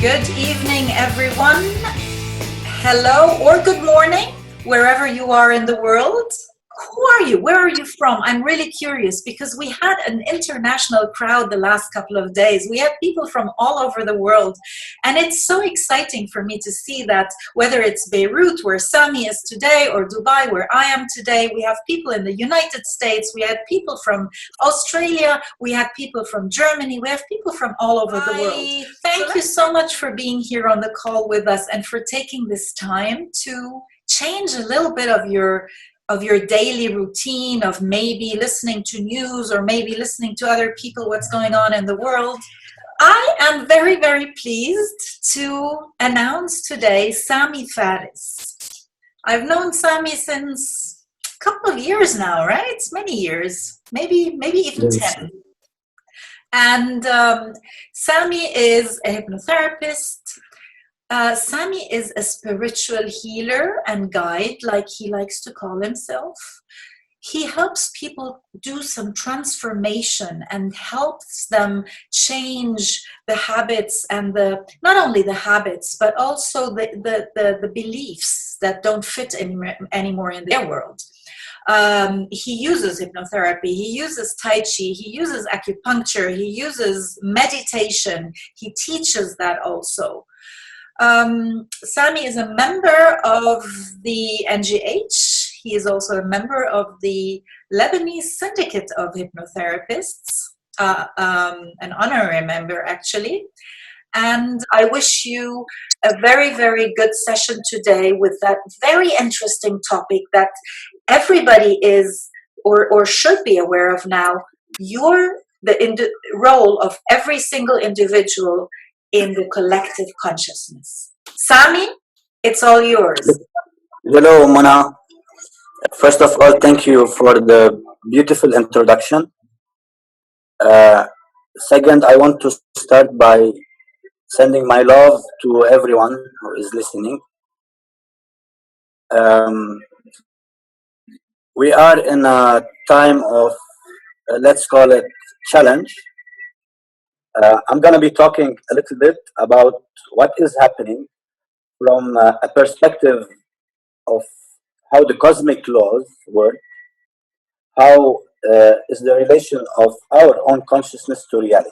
Good evening, everyone. Hello or good morning, wherever you are in the world. Who are you? Where are you from? I'm really curious because we had an international crowd the last couple of days. We had people from all over the world. And it's so exciting for me to see that whether it's Beirut, where Sami is today, or Dubai, where I am today, we have people in the United States, we had people from Australia, we had people from Germany, we have people from all over the world. Thank you so much for being here on the call with us and for taking this time to change a little bit of your daily routine of maybe listening to news or maybe listening to other people, what's going on in the world. I am very, very pleased to announce today Sami Fares. I've known Sami since a couple of years now, right? Many years, maybe even 10. And Sami is a hypnotherapist. Sami is a spiritual healer and guide, like he likes to call himself. He helps people do some transformation and helps them change the habits and not only the habits, but also the beliefs that don't fit anymore in their world. He uses hypnotherapy, he uses Tai Chi, he uses acupuncture, he uses meditation, he teaches that also. Sami is a member of the NGH. He is also a member of the Lebanese Syndicate of Hypnotherapists, an honorary member actually. And I wish you a very, very good session today with that very interesting topic that everybody is or should be aware of now. The role of every single individual in the collective consciousness. Sami, it's all yours. Hello, Mona. First of all, thank you for the beautiful introduction. Second, I want to start by sending my love to everyone who is listening. We are in a time of, let's call it, challenge. I'm going to be talking a little bit about what is happening from a perspective of how the cosmic laws work, how is the relation of our own consciousness to reality.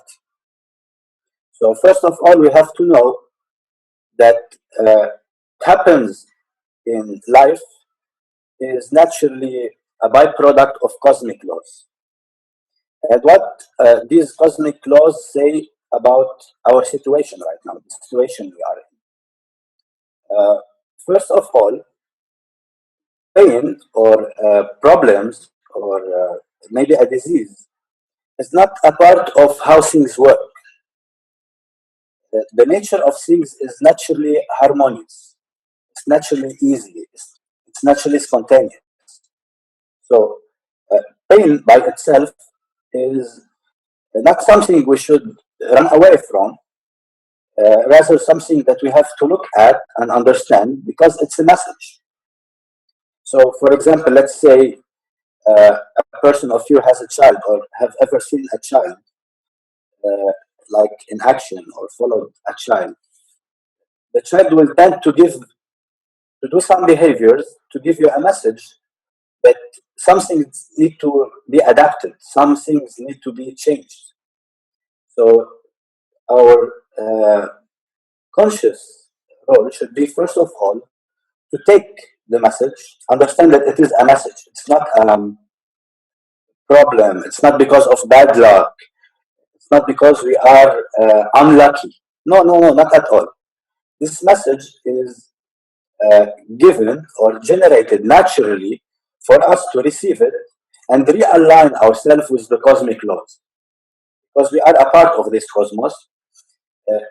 So first of all, we have to know that what happens in life is naturally a byproduct of cosmic laws. And what these cosmic laws say about our situation right now, the situation we are in. First of all, pain or problems or maybe a disease is not a part of how things work. The nature of things is naturally harmonious. It's naturally easy. It's naturally spontaneous. So pain by itself is not something we should run away from, rather something that we have to look at and understand because it's a message. So for example, let's say a person of you has a child or have ever seen a child like in action or followed a child. The child will tend to do some behaviors to give you a message that some things need to be adapted, some things need to be changed. So our conscious role should be, first of all, to take the message, understand that it is a message. It's not a problem. It's not because of bad luck. It's not because we are unlucky. No, not at all. This message is given or generated naturally for us to receive it and realign ourselves with the cosmic laws. Because we are a part of this cosmos,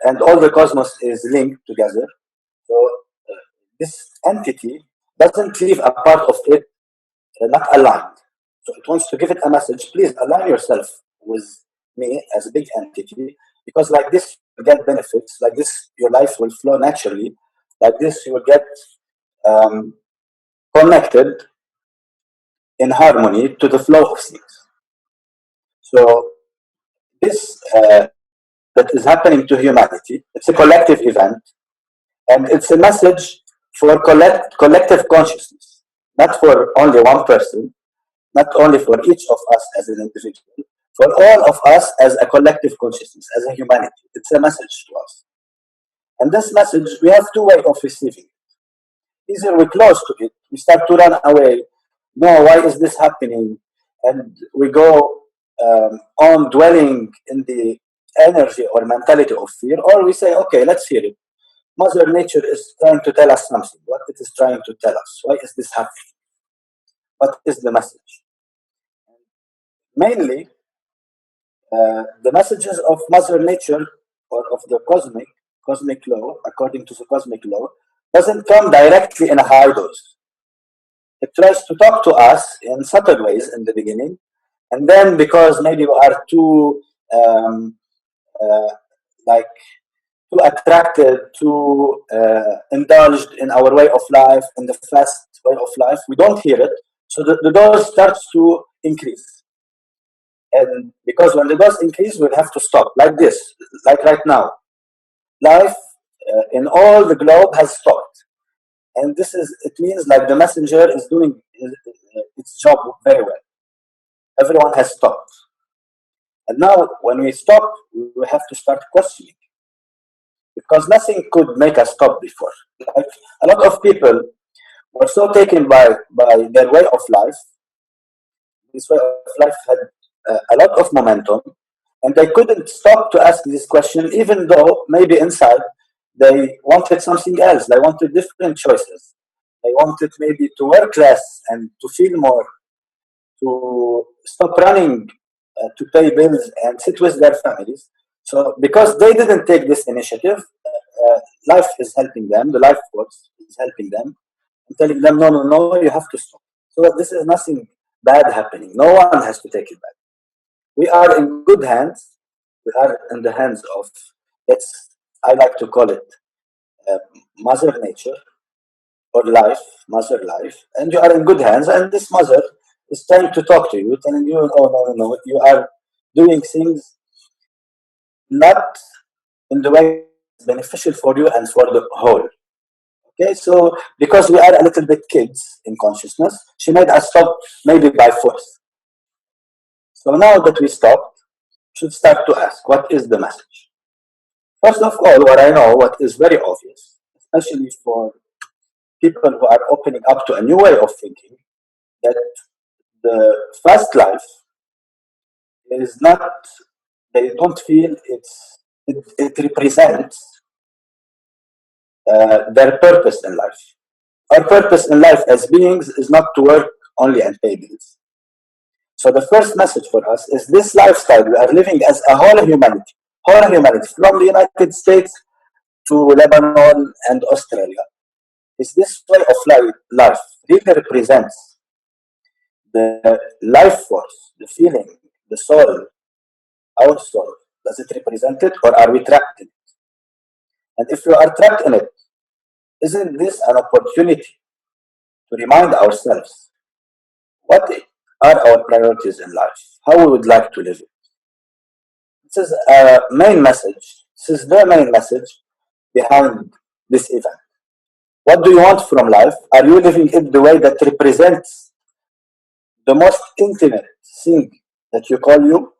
and all the cosmos is linked together. So this entity doesn't leave a part of it not aligned. So it wants to give it a message. Please align yourself with me as a big entity, because like this you get benefits. Like this, your life will flow naturally. Like this, you will get connected in harmony to the flow of things. So this that is happening to humanity. It's a collective event, and it's a message for collective consciousness, not for only one person, not only for each of us as an individual, for all of us as a collective consciousness, as a humanity. It's a message to us. And this message, we have two ways of receiving it. Either we're close to it, we start to run away. No, why is this happening? And we go on dwelling in the energy or mentality of fear, or we say, okay, let's hear it. Mother Nature is trying to tell us something. What it is trying to tell us? Why is this happening? What is the message? Mainly, the messages of Mother Nature or of the cosmic law, according to the cosmic law, doesn't come directly in a high dose. It tries to talk to us in subtle ways in the beginning, and then because maybe we are too uh, like too attracted, too indulged in our way of life, in the fast way of life, we don't hear it. So the dose starts to increase. And because when the dose increase, we'll have to stop, like this, like right now. Life in all the globe has stopped. And it means like the messenger is doing its job very well. Everyone has stopped. And now when we stop, we have to start questioning. Because nothing could make us stop before. Like a lot of people were so taken by their way of life. This way of life had a lot of momentum, and they couldn't stop to ask this question, even though maybe inside they wanted something else. They wanted different choices. They wanted maybe to work less and to feel more, to stop running to pay bills and sit with their families. So because they didn't take this initiative, life is helping them, the life force is helping them, and telling them, no, no, no, you have to stop. So this is nothing bad happening. No one has to take it back. We are in good hands. We are in the hands of, I like to call it uh, Mother Nature or life, Mother Life, and you are in good hands. And this mother is trying to talk to you, telling you, oh, no, no, no, you are doing things not in the way beneficial for you and for the whole. Okay, so because we are a little bit kids in consciousness, she made us stop maybe by force. So now that we stopped, should start to ask, what is the message? First of all, what I know, what is very obvious, especially for people who are opening up to a new way of thinking, that the fast life is not, they don't feel it represents their purpose in life. Our purpose in life as beings is not to work only and pay bills. So the first message for us is this lifestyle we are living as a whole humanity, from the United States to Lebanon and Australia, is this way of life really represents the life force, the feeling, the soul, our soul. Does it represent it, or are we trapped in it? And if we are trapped in it, isn't this an opportunity to remind ourselves what are our priorities in life, how we would like to live it? This is a main message. This is the main message behind this event. What do you want from life? Are you living it the way that represents the most intimate thing that you call you?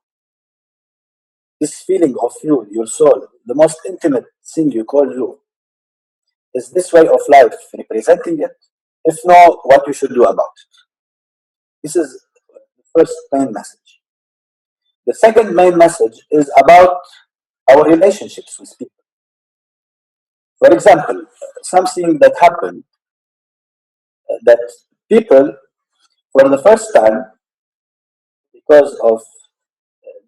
This feeling of you, your soul, the most intimate thing you call you. Is this way of life representing it? If no, what you should do about it? This is the first main message. The second main message is about our relationships with people. For example, something that happened that people, for the first time, because of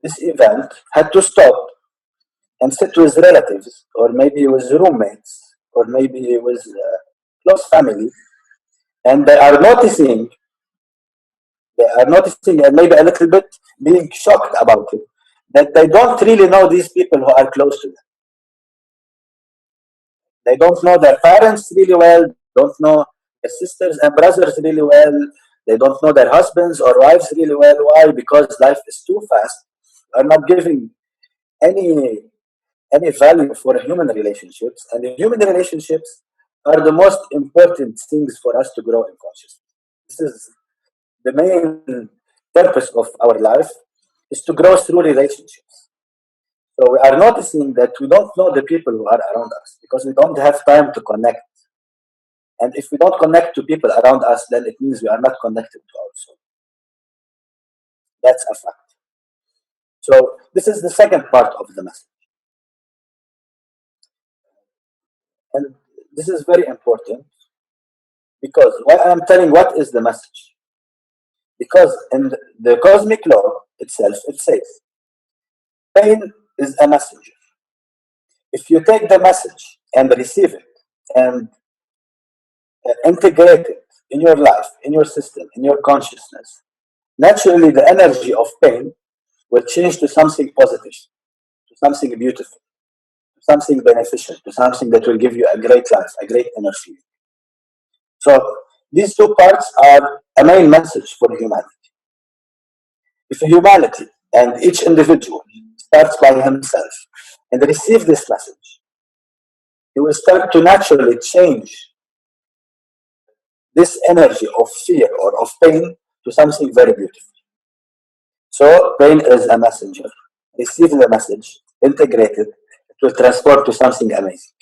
this event, had to stop and sit with relatives, or maybe with roommates, or maybe with close family, and they are noticing and maybe a little bit being shocked about it, that they don't really know these people who are close to them. They don't know their parents really well, don't know their sisters and brothers really well, they don't know their husbands or wives really well. Why? Because life is too fast. Are not giving any any value for human relationships, and human relationships are the most important things for us to grow in consciousness. This is the main purpose of our life, is to grow through relationships. So we are noticing that we don't know the people who are around us because we don't have time to connect. And if we don't connect to people around us, then it means we are not connected to our soul. That's a fact. So this is the second part of the message. And this is very important because why I'm telling what is the message. Because in the cosmic law itself, it says pain is a messenger. If you take the message and receive it and integrate it in your life, in your system, in your consciousness, naturally the energy of pain will change to something positive, to something beautiful, to something beneficial, to something that will give you a great life, a great inner feeling. So these two parts are a main message for humanity. If humanity and each individual starts by himself and receive this message, he will start to naturally change this energy of fear or of pain to something very beautiful. So pain is a messenger. Receive the message, integrate it, it will transport to something amazing.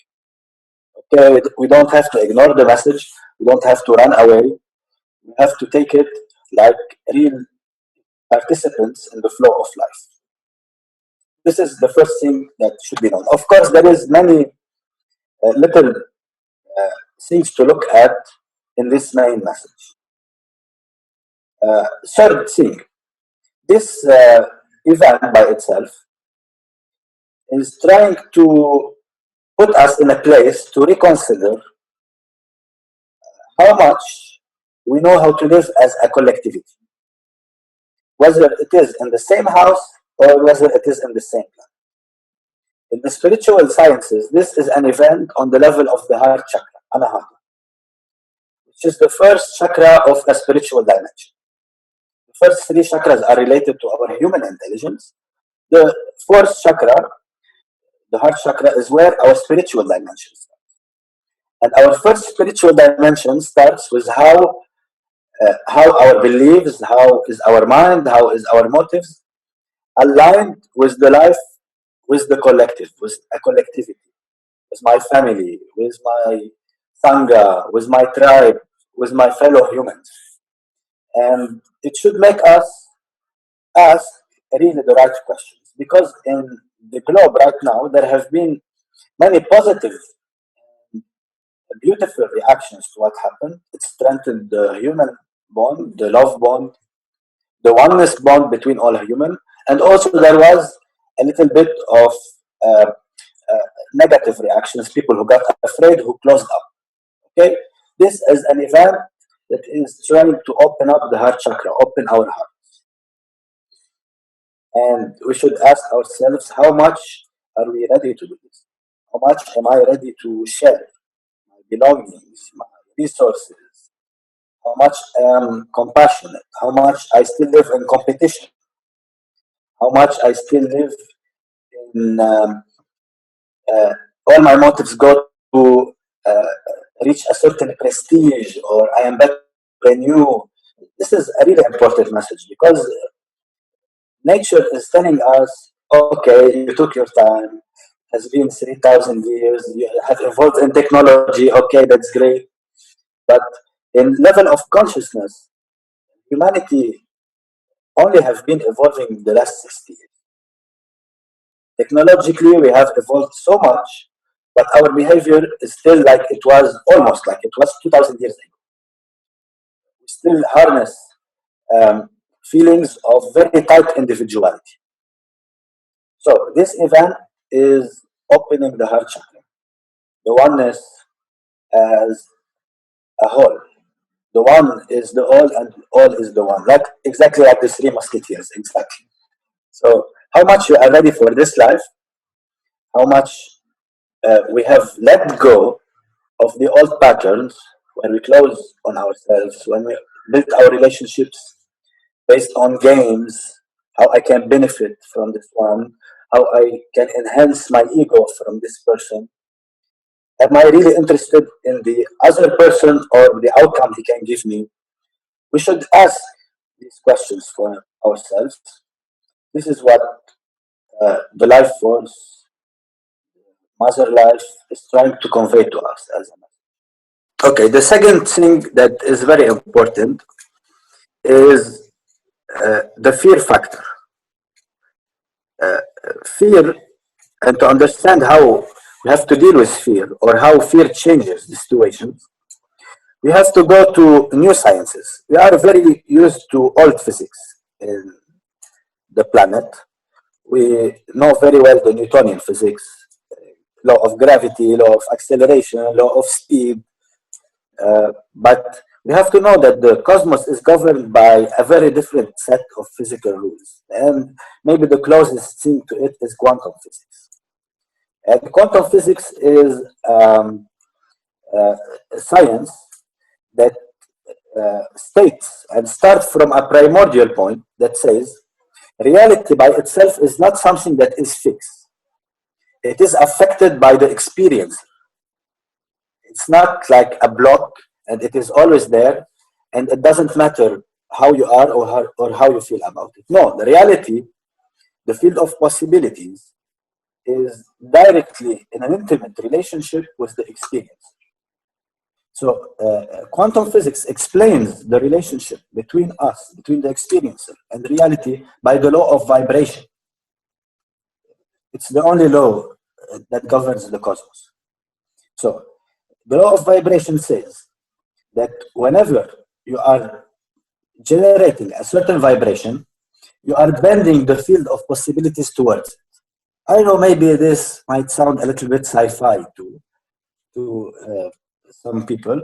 Okay, we don't have to ignore the message, we don't have to run away, we have to take it like real participants in the flow of life. This is the first thing that should be known. Of course, there is many little things to look at in this main message. Third thing, this event by itself is trying to put us in a place to reconsider how much we know how to live as a collectivity, whether it is in the same house or whether it is in the same planet. In the spiritual sciences, this is an event on the level of the heart chakra, anahata, which is the first chakra of a spiritual dimension. The first three chakras are related to our human intelligence. The fourth chakra, the heart chakra, is where our spiritual dimension starts. And our first spiritual dimension starts with how our beliefs, how is our mind, how is our motives aligned with the life, with the collective, with a collectivity, with my family, with my sangha, with my tribe, with my fellow humans. And it should make us ask really the right questions. Because in the globe right now, there have been many positive, beautiful reactions to what happened. It strengthened the human bond, the love bond, the oneness bond between all human. And also there was a little bit of uh, negative reactions, people who got afraid, who closed up. Okay, this is an event that is trying to open up the heart chakra, open our heart. And we should ask ourselves, how much are we ready to do this? How much am I ready to share my belongings, my resources? How much I am compassionate? How much I still live in competition? How much I still live in uh, all my motives go to reach a certain prestige, or I am better than you. This is a really important message because nature is telling us, okay, you took your time, has been 3,000 years, you have evolved in technology, okay, that's great. But in level of consciousness, humanity only have been evolving the last 60 years. Technologically, we have evolved so much, but our behavior is still like it was, almost like it was 2,000 years ago. We still harness feelings of very tight individuality. So this event is opening the heart chakra, the oneness as a whole. The one is the all, and all is the one. Like exactly like the three musketeers, exactly. So how much you are ready for this life? How much we have let go of the old patterns when we close on ourselves, when we build our relationships based on games, how I can benefit from this one, how I can enhance my ego from this person. Am I really interested in the other person or the outcome he can give me? We should ask these questions for ourselves. This is what the life force, mother life, is trying to convey to us as a message. Okay, the second thing that is very important is the fear factor. Fear, and to understand how we have to deal with fear or how fear changes the situations, we have to go to new sciences. We are very used to old physics in the planet. We know very well the Newtonian physics, law of gravity, law of acceleration, law of speed. But we have to know that the cosmos is governed by a very different set of physical rules. And maybe the closest thing to it is quantum physics. And quantum physics is a science that states and starts from a primordial point that says reality by itself is not something that is fixed. It is affected by the experience. It's not like a block and it is always there and it doesn't matter how you are or how you feel about it. No, the reality, the field of possibilities, is directly in an intimate relationship with the experience. So quantum physics explains the relationship between us, between the experiencer and reality by the law of vibration. It's the only law that governs the cosmos. So the law of vibration says that whenever you are generating a certain vibration, you are bending the field of possibilities towards it. I know maybe this might sound a little bit sci-fi to some people,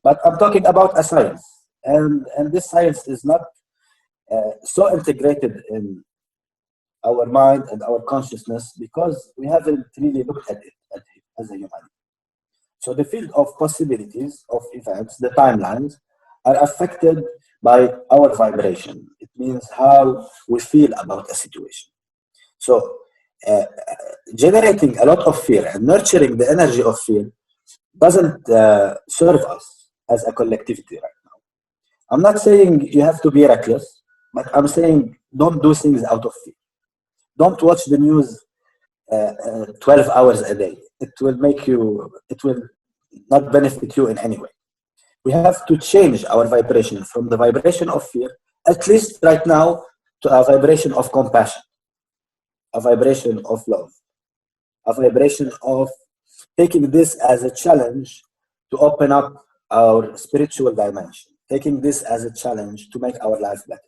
but I'm talking about a science, and this science is not so integrated in our mind and our consciousness because we haven't really looked at it as a human. So the field of possibilities of events, the timelines, are affected by our vibration. It means how we feel about a situation. So uh, generating a lot of fear and nurturing the energy of fear doesn't serve us as a collectivity right now. I'm not saying you have to be reckless, but I'm saying don't do things out of fear. Don't watch the news 12 hours a day. It will not benefit you in any way. We have to change our vibration from the vibration of fear, at least right now, to a vibration of compassion, a vibration of love, a vibration of taking this as a challenge to open up our spiritual dimension, taking this as a challenge to make our life better.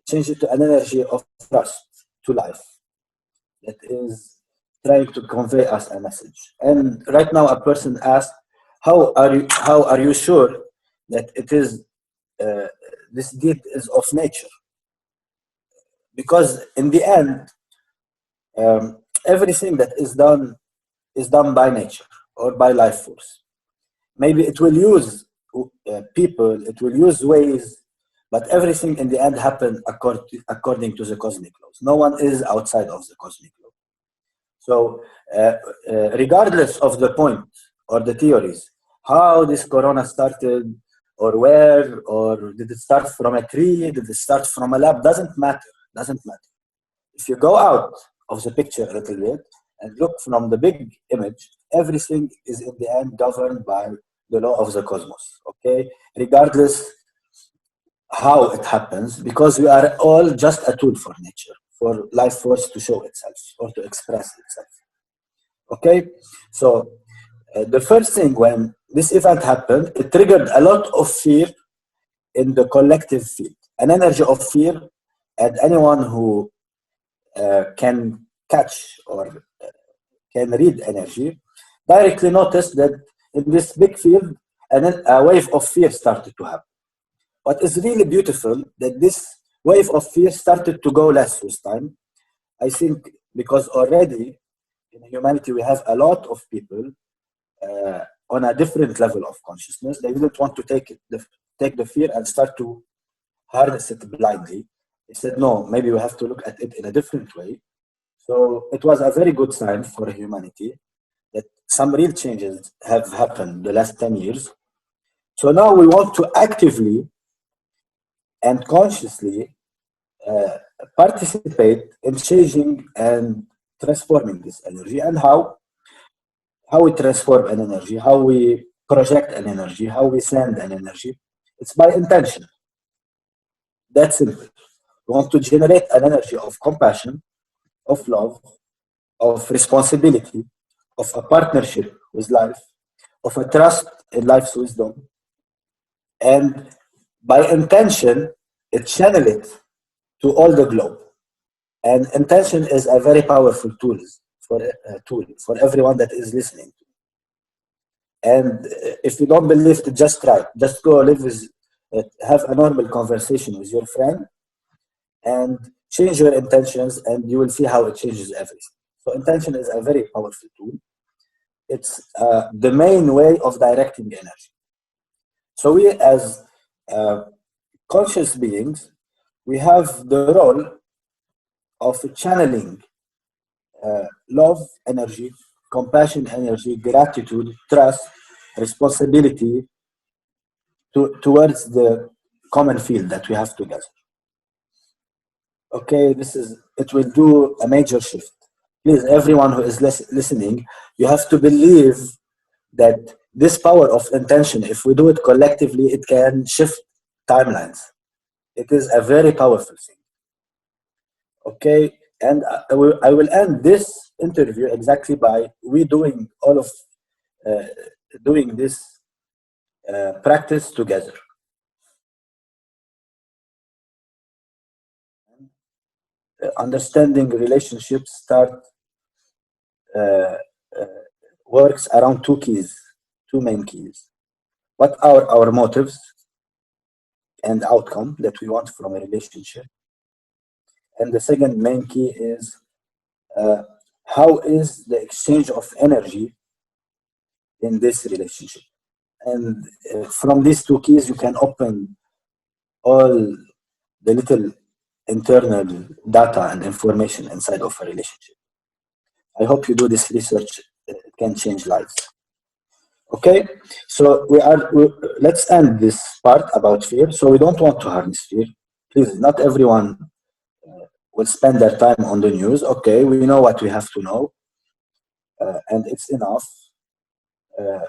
Change it to an energy of trust to life that is trying to convey us a message. And right now, a person asked, how are you sure that it is uh, this deed is of nature? Because in the end, everything that is done by nature or by life force. Maybe it will use people, it will use ways, but everything in the end happen according to the cosmic laws. No one is outside of the cosmic law. So, regardless of the point or the theories, how this corona started, or where, or did it start from a tree, did it start from a lab, doesn't matter. Doesn't matter. If you go out of the picture a little bit and look from the big image, everything is in the end governed by the law of the cosmos. Okay, regardless how it happens, because we are all just a tool for nature, for life force to show itself or to express itself. Okay, so the first thing when this event happened, it triggered a lot of fear in the collective field, an energy of fear, and anyone who can catch or can read energy directly noticed that in this big field, and then a wave of fear started to happen. What is really beautiful that this wave of fear started to go less with time. I think because already in humanity we have a lot of people on a different level of consciousness. They didn't want to take the fear and start to harness it blindly. They said, no, maybe we have to look at it in a different way. So it was a very good sign for humanity that some real changes have happened the last 10 years. So now we want to actively and consciously uh, participate in changing and transforming this energy, and how we transform an energy, how we project an energy, how we send an energy. It's by intention. That's simple. We want to generate an energy of compassion, of love, of responsibility, of a partnership with life, of a trust in life's wisdom, and by intention, it channel it to all the globe. And intention is a very powerful tool for everyone that is listening. And if you don't believe it, just try. Just go live with, have a normal conversation with your friend, and change your intentions, and you will see how it changes everything. So intention is a very powerful tool. It's the main way of directing energy. So we, as uh, conscious beings, we have the role of channeling love energy, compassion energy, gratitude, trust, responsibility towards the common field that we have together. Okay, it will do a major shift. Please, everyone who is listening, you have to believe that this power of intention, if we do it collectively, it can shift timelines. It is a very powerful thing. Okay, and I will end this interview exactly by we doing all of uh, doing this practice together. Understanding relationships uh, uh, works around two main keys. What are our motives and outcome that we want from a relationship? And the second main key is uh, how is the exchange of energy in this relationship? And from these two keys, you can open all the little internal data and information inside of a relationship. I hope you do this research. It can change lives. Okay, so let's end this part about fear. So we don't want to harness fear. Please, not everyone will spend their time on the news. Okay, we know what we have to know, and it's enough. Uh,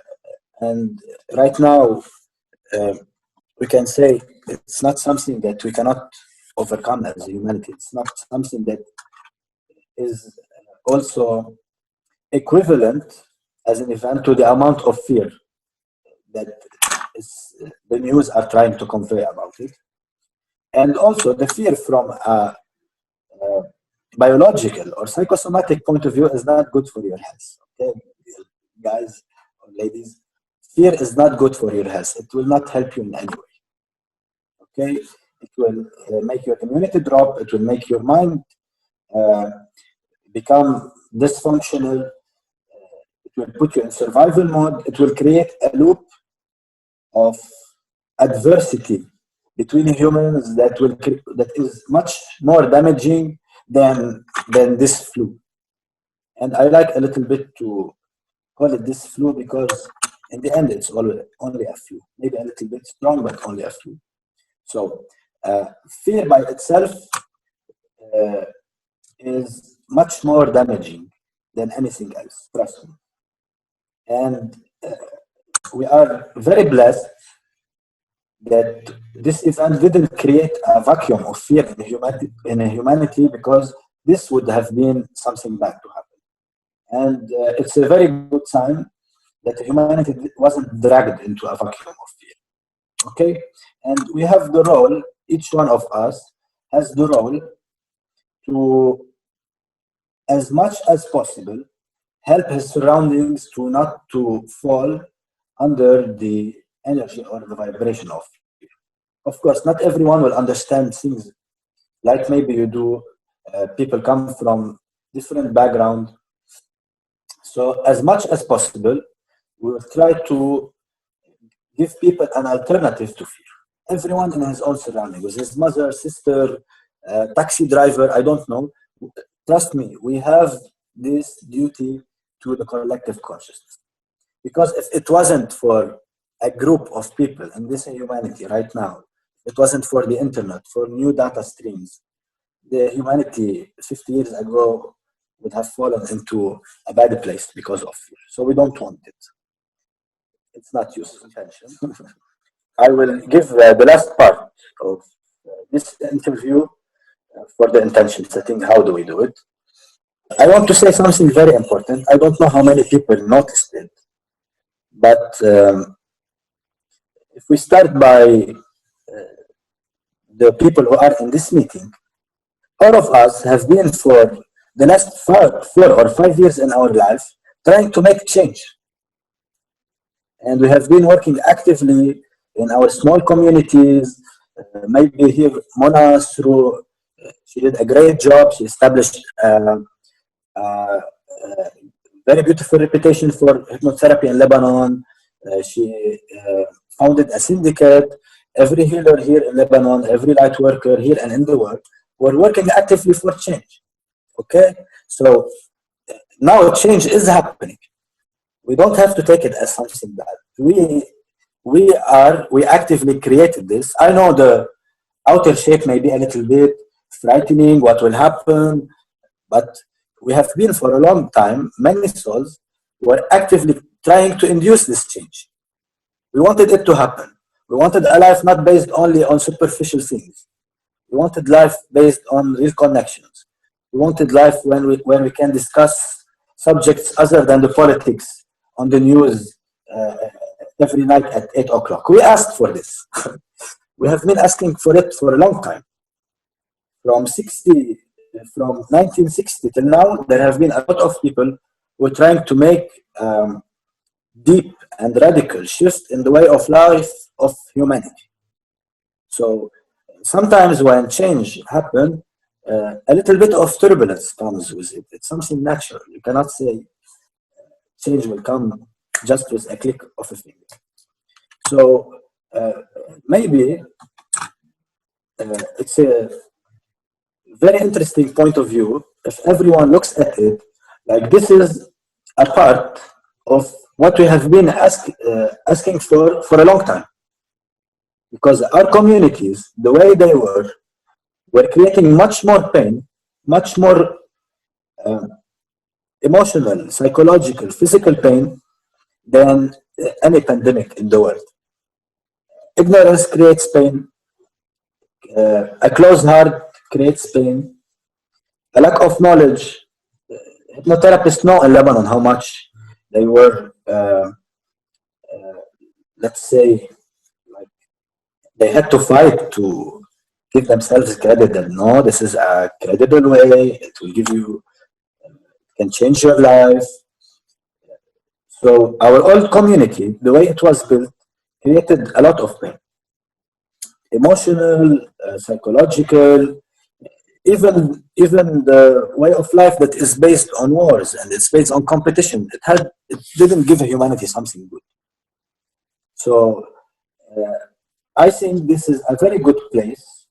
and right now, uh, we can say it's not something that we cannot overcome as humanity. It's not something that is also equivalent as an event to the amount of fear that is, the news are trying to convey about it. And also the fear from a biological or psychosomatic point of view is not good for your health. Okay, guys or ladies, fear is not good for your health. It will not help you in any way. Okay, it will make your immunity drop. It will make your mind uh, become dysfunctional. It will put you in survival mode. It will create a loop of adversity between humans that is much more damaging than this flu. And I like a little bit to call it this flu because in the end it's only a flu, maybe a little bit strong, but only a flu. So fear by itself uh, is much more damaging than anything else, trust me. And we are very blessed that this event didn't create a vacuum of fear in humanity, because this would have been something bad to happen. And it's a very good sign that humanity wasn't dragged into a vacuum of fear. Okay? And we have the role, each one of us has the role to, as much as possible, help his surroundings to not to fall under the energy or the vibration of fear. Of course, not everyone will understand things like maybe you do. People come from different background. So as much as possible, we will try to give people an alternative to fear. Everyone in his own surrounding, with his mother, sister, taxi driver, I don't know. trust me, we have this duty to the collective consciousness. Because if it wasn't for a group of people in this humanity right now, it wasn't for the internet, for new data streams, the humanity 50 years ago would have fallen into a bad place because of fear. So we don't want it. It's not useful intention. I will give the last part of this interview for the intention setting. How do we do it? I want to say something very important. I don't know how many people noticed it, but if we start by the people who are in this meeting, all of us have been for the last 4 or 5 years in our life trying to make change. And we have been working actively in our small communities. Maybe here, Mona, through she did a great job. She established a very beautiful reputation for hypnotherapy in Lebanon. She founded a syndicate. Every healer here in Lebanon, every light worker here and in the world, were working actively for change. Okay, so now change is happening. We don't have to take it as something bad. We actively created this. I know the outer shape may be a little bit frightening, what will happen, but we have been for a long time, many souls were actively trying to induce this change. We wanted it to happen. We wanted a life not based only on superficial things. We wanted life based on real connections. We wanted life when we can discuss subjects other than the politics on the news every night at 8 o'clock. We asked for this. We have been asking for it for a long time. From 1960 till now, there have been a lot of people who are trying to make deep and radical shift in the way of life of humanity. So sometimes when change happens, a little bit of turbulence comes with it. It's something natural. You cannot say change will come just with a click of a finger. So maybe it's a very interesting point of view if everyone looks at it like this is a part of what we have been asking for a long time. Because our communities, the way they were creating much more pain, much more emotional, psychological, physical pain than any pandemic in the world. Ignorance creates pain. A closed heart creates pain. A lack of knowledge. Hypnotherapists know in Lebanon how much they were, let's say, like they had to fight to give themselves credit that no, this is a credible way. It will give you, can change your life. So our old community, the way it was built, created a lot of pain. Emotional, psychological, even the way of life that is based on wars and it's based on competition, it didn't give humanity something good. So I think this is a very good place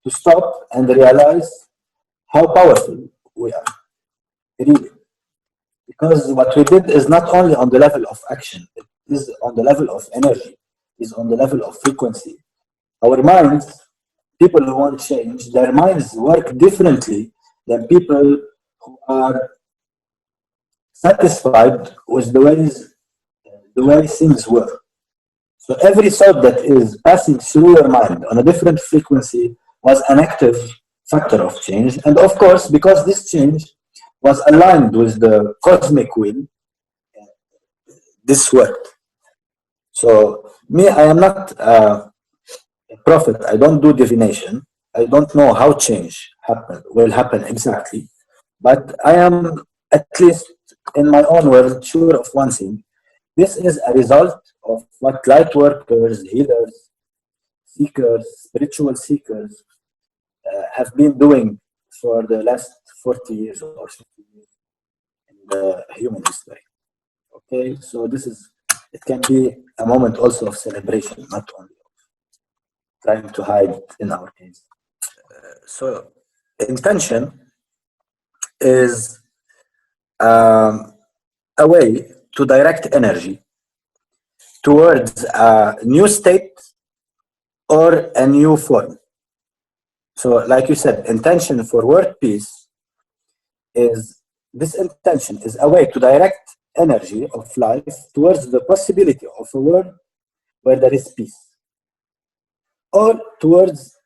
to stop and realize how powerful we are, really. Because what we did is not only on the level of action, it is on the level of energy, is on the level of frequency. Our minds, people who want change, their minds work differently than people who are satisfied with the way things were. So every thought that is passing through your mind on a different frequency was an active factor of change. And of course, because this change was aligned with the cosmic will, this worked. So me, I am not a prophet. I don't do divination. I don't know how change will happen exactly. But I am, at least in my own world, sure of one thing. This is a result of what light workers, healers, seekers, spiritual seekers have been doing for the last 40 years or 50 years in the human history. Okay, so it can be a moment also of celebration, not only trying to hide in our case. So intention is um, a way to direct energy towards a new state or a new form. So, like you said, intention for world peace is this intention is a way to direct energy of life towards the possibility of a world where there is peace, or towards,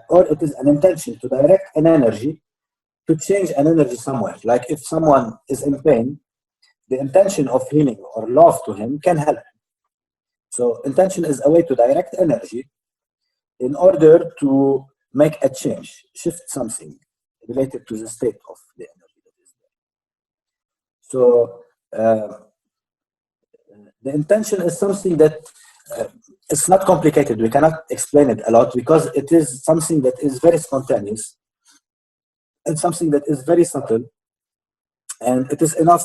or it is an intention to direct an energy to change an energy somewhere. Like if someone is in pain, the intention of healing or love to him can help. So intention is a way to direct energy in order to make a change, shift something related to the state of the energy that is there. So the intention is something that uh, it's not complicated. We cannot explain it a lot because it is something that is very spontaneous and something that is very subtle, and it is enough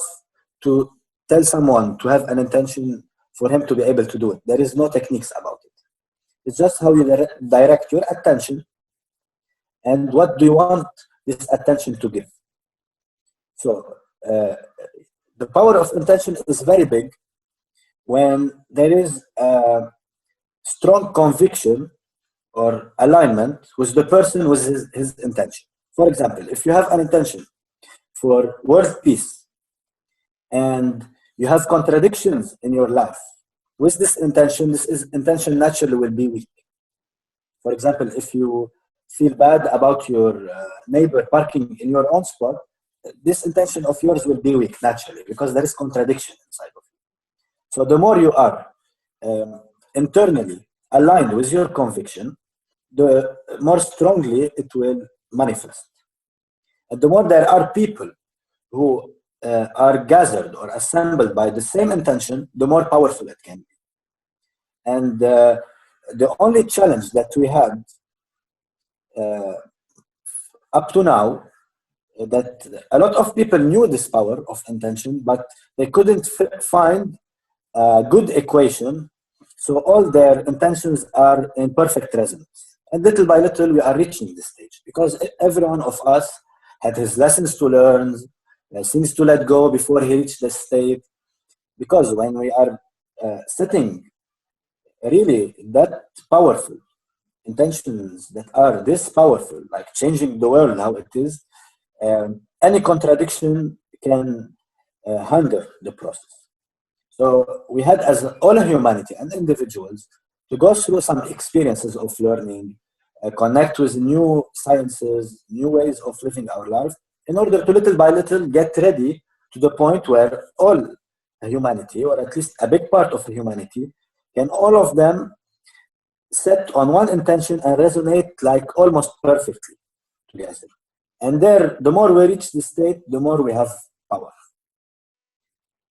to tell someone to have an intention for him to be able to do it. There is no techniques about it. It's just how you direct your attention and what do you want this attention to give. So the power of intention is very big when there is a strong conviction or alignment with the person with his intention. For example, if you have an intention for world peace and you have contradictions in your life with this intention naturally will be weak. For example, if you feel bad about your neighbor parking in your own spot, this intention of yours will be weak naturally because there is contradiction inside of you. So the more you are internally aligned with your conviction, the more strongly it will manifest. And the more there are people who are gathered or assembled by the same intention, the more powerful it can be. And the only challenge that we had uh, up to now that a lot of people knew this power of intention, but they couldn't find a good equation. So all their intentions are in perfect resonance. And little by little, we are reaching this stage because every one of us had his lessons to learn, things to let go before he reached this state. Because when we are setting really that powerful intentions that are this powerful, like changing the world how it is, any contradiction can hinder the process. So we had, as all humanity and individuals, to go through some experiences of learning, connect with new sciences, new ways of living our life, in order to little by little get ready to the point where all humanity, or at least a big part of humanity, can all of them set on one intention and resonate like almost perfectly together. And there, the more we reach this state, the more we have power.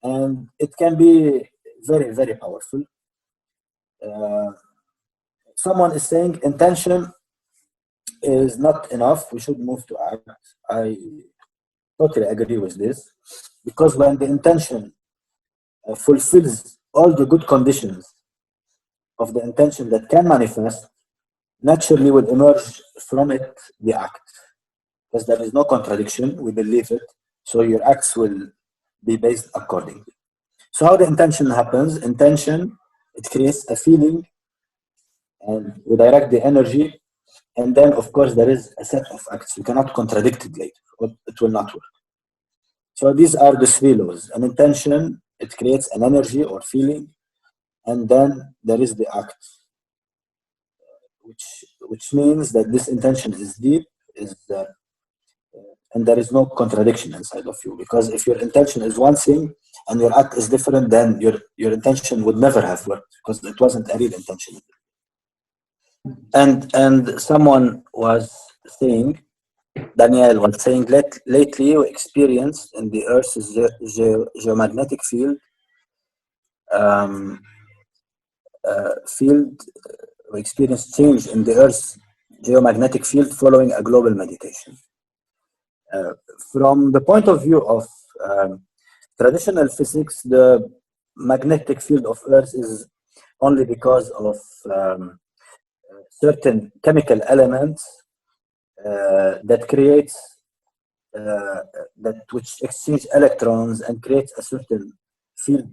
And it can be very, very powerful. Uh, Someone is saying intention is not enough, we should move to act. I totally agree with this because when the intention fulfills all the good conditions of the intention that can manifest, naturally will emerge from it the act. Because there is no contradiction, we believe it, so your acts will be based accordingly. So how the intention happens? Intention, it creates a feeling and we direct the energy, and then of course there is a set of acts. You cannot contradict it later, it will not work. So these are the three laws. An intention, it creates an energy or feeling, and then there is the act, which means that this intention is deep, is and there is no contradiction inside of you. Because if your intention is one thing and your act is different, then your intention would never have worked because it wasn't a real intention. And someone was saying, Daniel was saying, lately we experienced in the Earth's geomagnetic um, field, we experienced change in the Earth's geomagnetic field following a global meditation. From the point of view of traditional physics, the magnetic field of Earth is only because of certain chemical elements that creates that which exchange electrons and creates a certain field,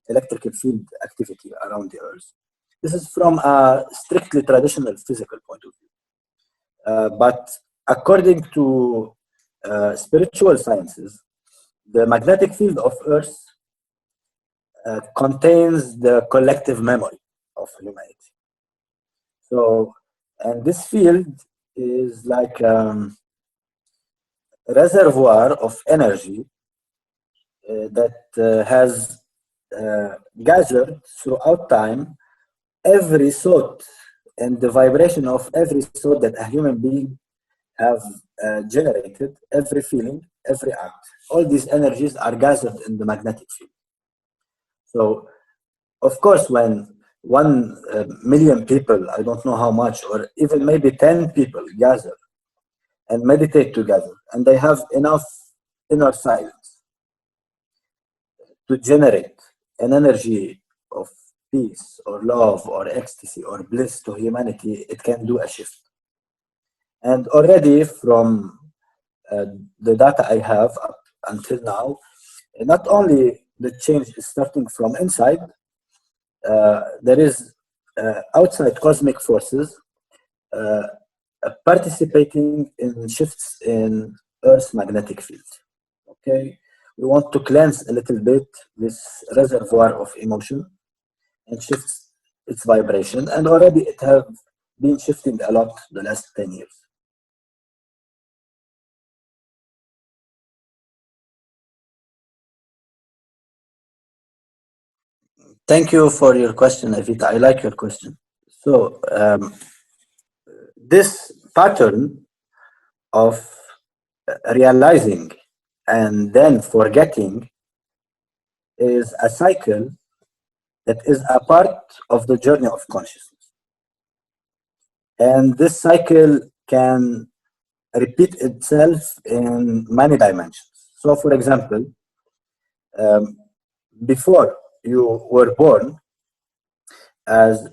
electrical field activity around the Earth. This is from a strictly traditional physical point of view. But according to spiritual sciences, the magnetic field of Earth contains the collective memory of humanity. So, and this field is like a reservoir of energy that has gathered throughout time every thought and the vibration of every thought that a human being have generated, every feeling, every act. All these energies are gathered in the magnetic field. So, of course, when 1 million people, I don't know how much, or even maybe 10 people gather and meditate together, and they have enough inner silence to generate an energy of peace or love or ecstasy or bliss to humanity, it can do a shift. And already from the data I have up until now, not only the change is starting from inside, there is outside cosmic forces participating in shifts in Earth's magnetic field. Okay, we want to cleanse a little bit this reservoir of emotion and shifts its vibration, and already it have been shifting a lot the last 10 years. Thank you for your question, Avita. I like your question. So, this pattern of realizing and then forgetting is a cycle that is a part of the journey of consciousness. And this cycle can repeat itself in many dimensions. So, for example, um, before you were born as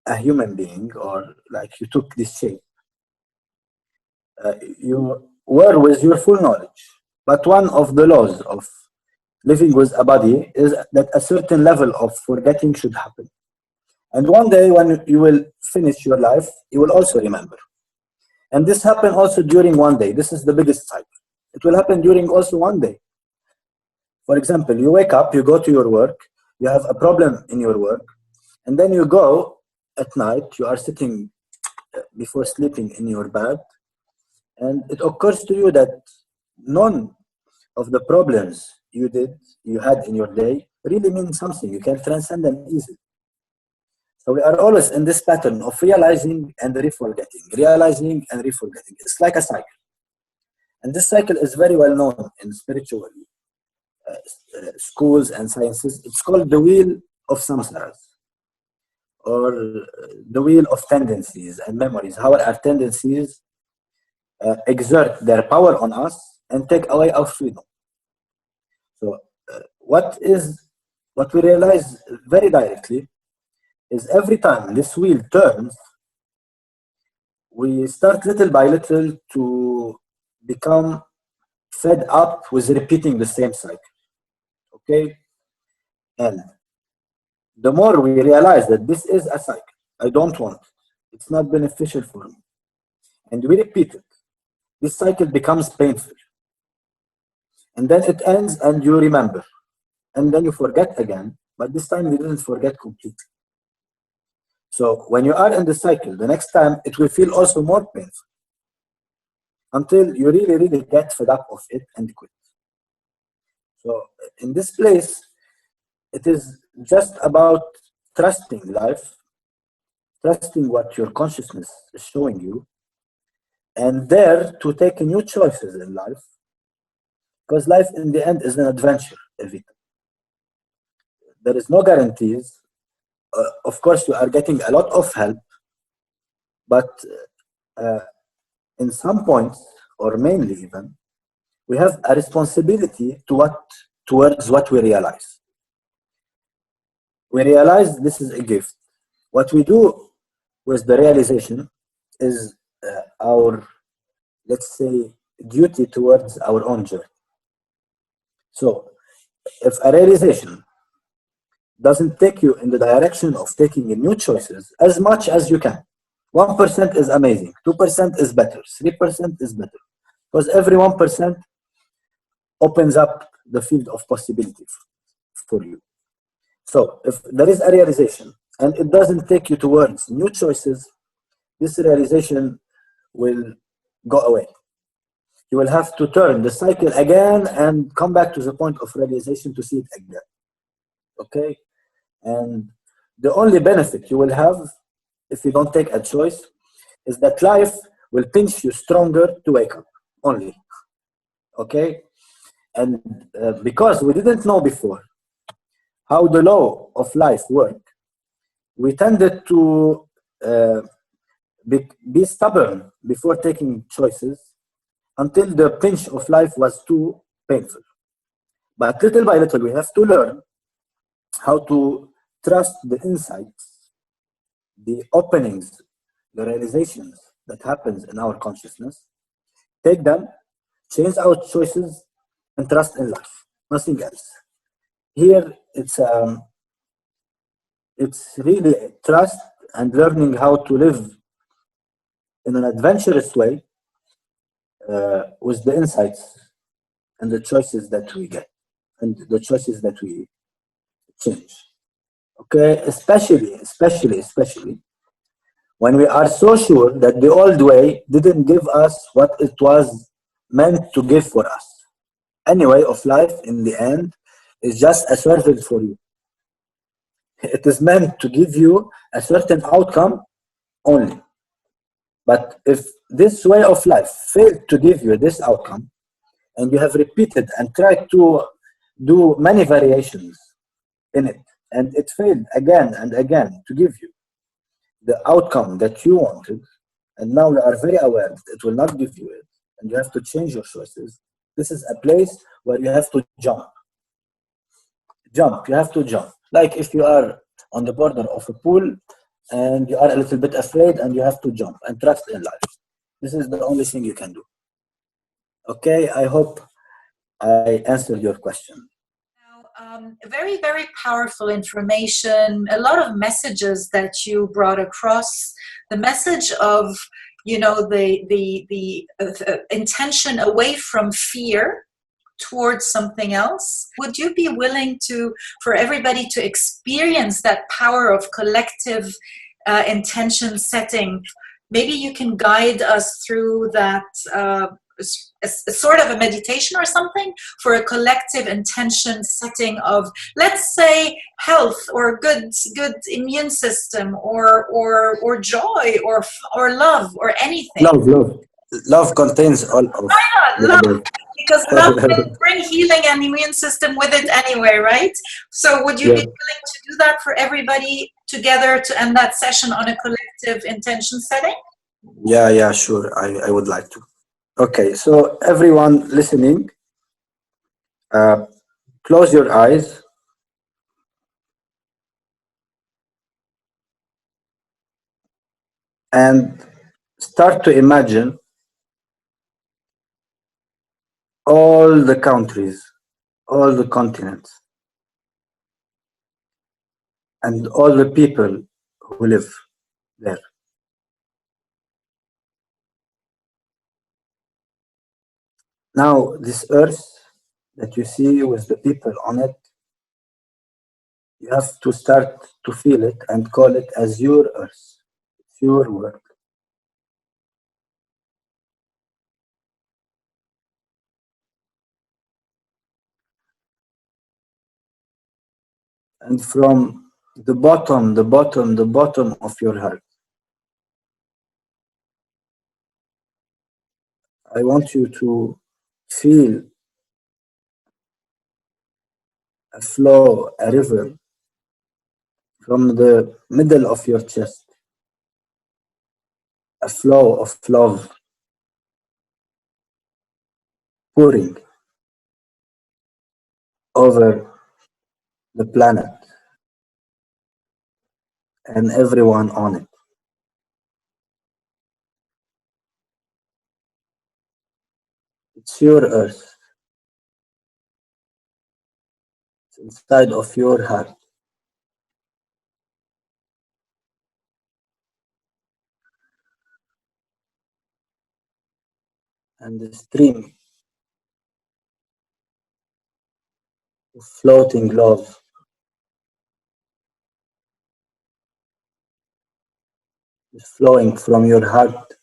a human being, or like you took this shape, you were with your full knowledge. But one of the laws of living with a body is that a certain level of forgetting should happen. And one day when you will finish your life, you will also remember. And this happen also during one day. This is the biggest cycle. It will happen during also one day. For example, you wake up, you go to your work, you have a problem in your work, and then you go at night, you are sitting before sleeping in your bed, and it occurs to you that none of the problems you had in your day really mean something. You can transcend them easily. So we are always in this pattern of realizing and reforgetting, realizing and reforgetting. It's like a cycle. And this cycle is very well known in spiritual schools and sciences. It's called the wheel of samsaras, or the wheel of tendencies and memories, how our tendencies exert their power on us and take away our freedom. So what we realize very directly is every time this wheel turns, we start little by little to become fed up with repeating the same cycle. Okay? And the more we realize that this is a cycle, I don't want it, it's not beneficial for me, and we repeat it, this cycle becomes painful. And then it ends and you remember. And then you forget again, but this time you didn't forget completely. So when you are in the cycle, the next time it will feel also more painful until you really, really get fed up of it and quit. So in this place, it is just about trusting life, trusting what your consciousness is showing you, and there to take new choices in life, because life in the end is an adventure. There is no guarantees. Of course, you are getting a lot of help, but in some points, or mainly even, we have a responsibility towards what we realize. We realize this is a gift. What we do with the realization is our, let's say, duty towards our own journey. So if a realization doesn't take you in the direction of taking new choices as much as you can, 1% is amazing, 2% is better, 3% is better, because every 1% opens up the field of possibility for you. So if there is a realization and it doesn't take you towards new choices, this realization will go away. You will have to turn the cycle again and come back to the point of realization to see it again. Okay? And the only benefit you will have if you don't take a choice is that life will pinch you stronger to wake up only. Okay? And because we didn't know before how the law of life worked, we tended to be stubborn before taking choices until the pinch of life was too painful. But little by little, we have to learn how to trust the insights, the openings, the realizations that happens in our consciousness, take them, change our choices, and trust in life. Nothing else. Here, it's really trust and learning how to live in an adventurous way with the insights and the choices that we get and the choices that we change. Okay, especially when we are so sure that the old way didn't give us what it was meant to give for us. Any way of life in the end is just a servant for you. It is meant to give you a certain outcome only. But if this way of life failed to give you this outcome, and you have repeated and tried to do many variations in it, and it failed again and again to give you the outcome that you wanted, and now you are very aware that it will not give you it, and you have to change your choices, this is a place where you have to jump. You have to jump. Like if you are on the border of a pool and you are a little bit afraid and you have to jump and trust in life. This is the only thing you can do. Okay, I hope I answered your question. Very, very powerful information, a lot of messages that you brought across. The message of, the intention away from fear towards something else. Would you be willing for everybody to experience that power of collective intention setting? Maybe you can guide us through that, a sort of a meditation or something for a collective intention setting of, let's say, health or good immune system or joy or love or anything. Love contains all of love, because love will bring healing and immune system with it anyway, right? So would you be willing to do that for everybody together to end that session on a collective intention setting? Yeah, sure. I would like to. Okay, so everyone listening, close your eyes and start to imagine all the countries, all the continents, and all the people who live there. Now, this earth that you see with the people on it, you have to start to feel it and call it as your earth, it's your world. And from the bottom of your heart, I want you to feel a flow, a river from the middle of your chest, a flow of love pouring over the planet and everyone on it. It's your earth. It's inside of your heart. And the stream of floating love is flowing from your heart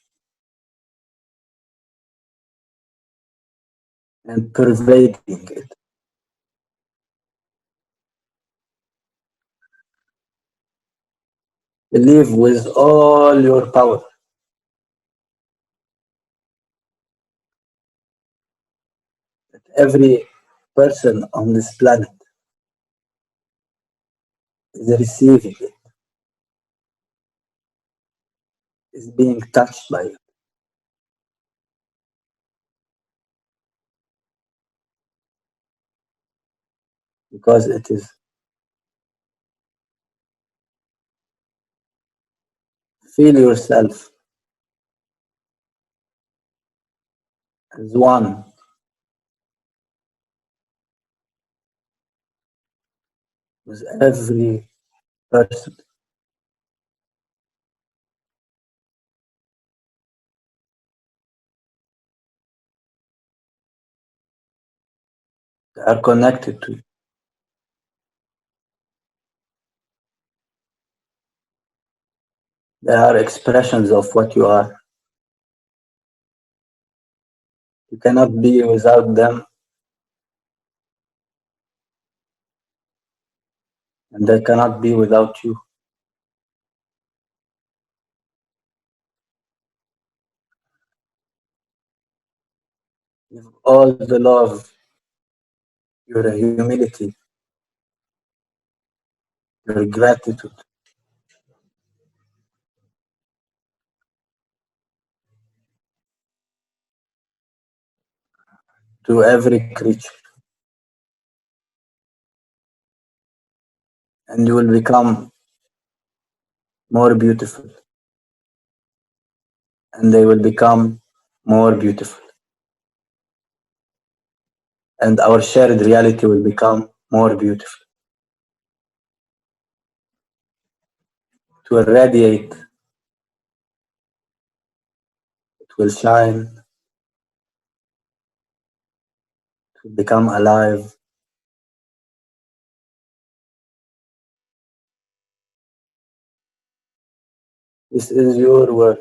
and pervading it. Believe with all your power that every person on this planet is receiving it, is being touched by it, because it is. Feel yourself as one with every person. They are connected to you. They are expressions of what you are. You cannot be without them, and they cannot be without you. With all the love, your humility, your gratitude to every creature, and you will become more beautiful, and they will become more beautiful, and our shared reality will become more beautiful. It will radiate, it will shine, it will become alive. This is your world.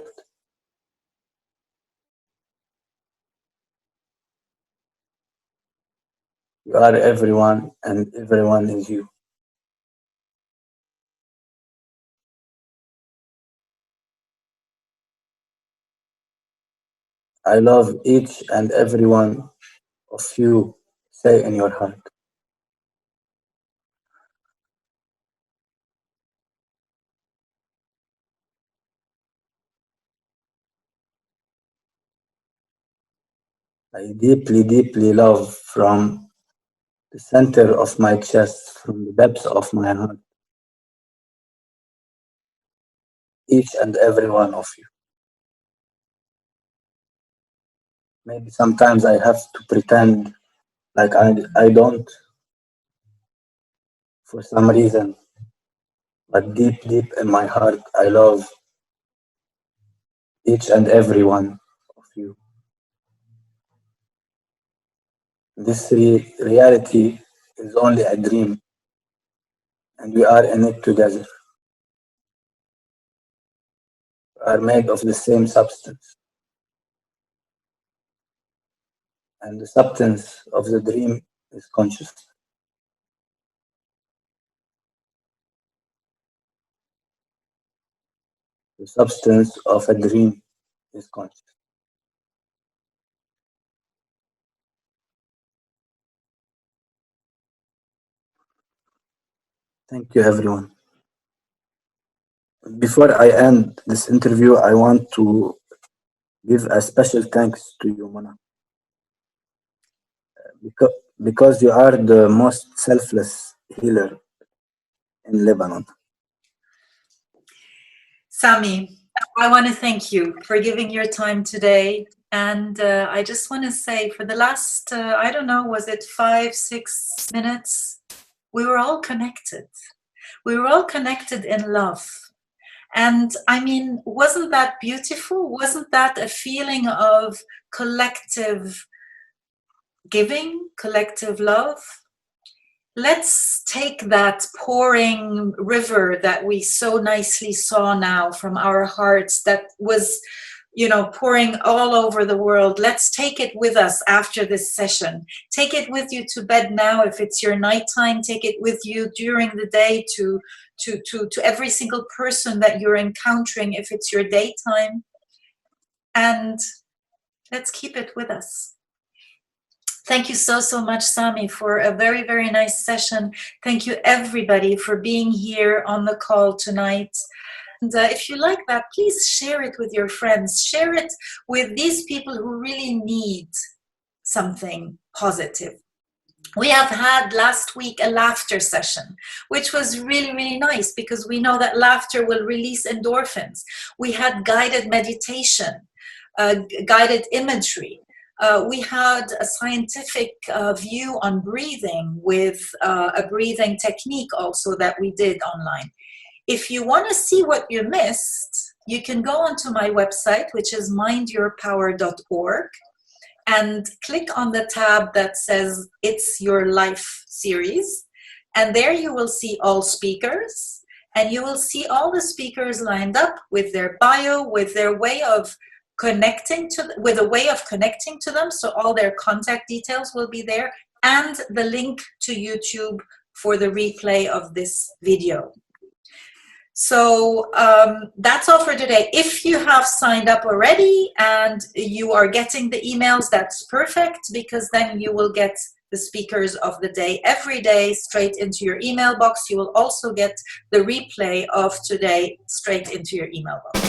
You are everyone, and everyone is you. I love each and every one of you. Say in your heart. I deeply, deeply love from the center of my chest, from the depths of my heart, each and every one of you. Maybe sometimes I have to pretend like I don't for some reason, but deep, deep in my heart, I love each and every one of you. This reality is only a dream, and we are in it together. We are made of the same substance, and the substance of the dream is consciousness. The substance of a dream is conscious. Thank you, everyone. Before I end this interview, I want to give a special thanks to you, Mona, because you are the most selfless healer in Lebanon. Sami, I want to thank you for giving your time today, And I just want to say, for the last, I don't know, was it 5, 6 minutes? We were all connected. We were all connected in love. And I mean, wasn't that beautiful? Wasn't that a feeling of collective giving, collective love? Let's take that pouring river that we so nicely saw now from our hearts, that was, you know, pouring all over the world. Let's take it with us after this session. Take it with you to bed now if it's your nighttime. Take it with you during the day to every single person that you're encountering if it's your daytime. And let's keep it with us. Thank you so much, Sami, for a very, very nice session. Thank you, everybody, for being here on the call tonight. And if you like that, please share it with your friends. Share it with these people who really need something positive. We have had last week a laughter session, which was really, really nice, because we know that laughter will release endorphins. We had guided meditation, guided imagery. We had a scientific view on breathing with a breathing technique also that we did online. If you want to see what you missed, you can go onto my website, which is mindyourpower.org, and click on the tab that says It's Your Life series. And there you will see all speakers, and you will see all the speakers lined up with their bio, with their way of connecting to, with a way of connecting to them. So all their contact details will be there, and the link to YouTube for the replay of this video. So that's all for today. If you have signed up already and you are getting the emails, that's perfect, because then you will get the speakers of the day every day straight into your email box. You will also get the replay of today straight into your email box.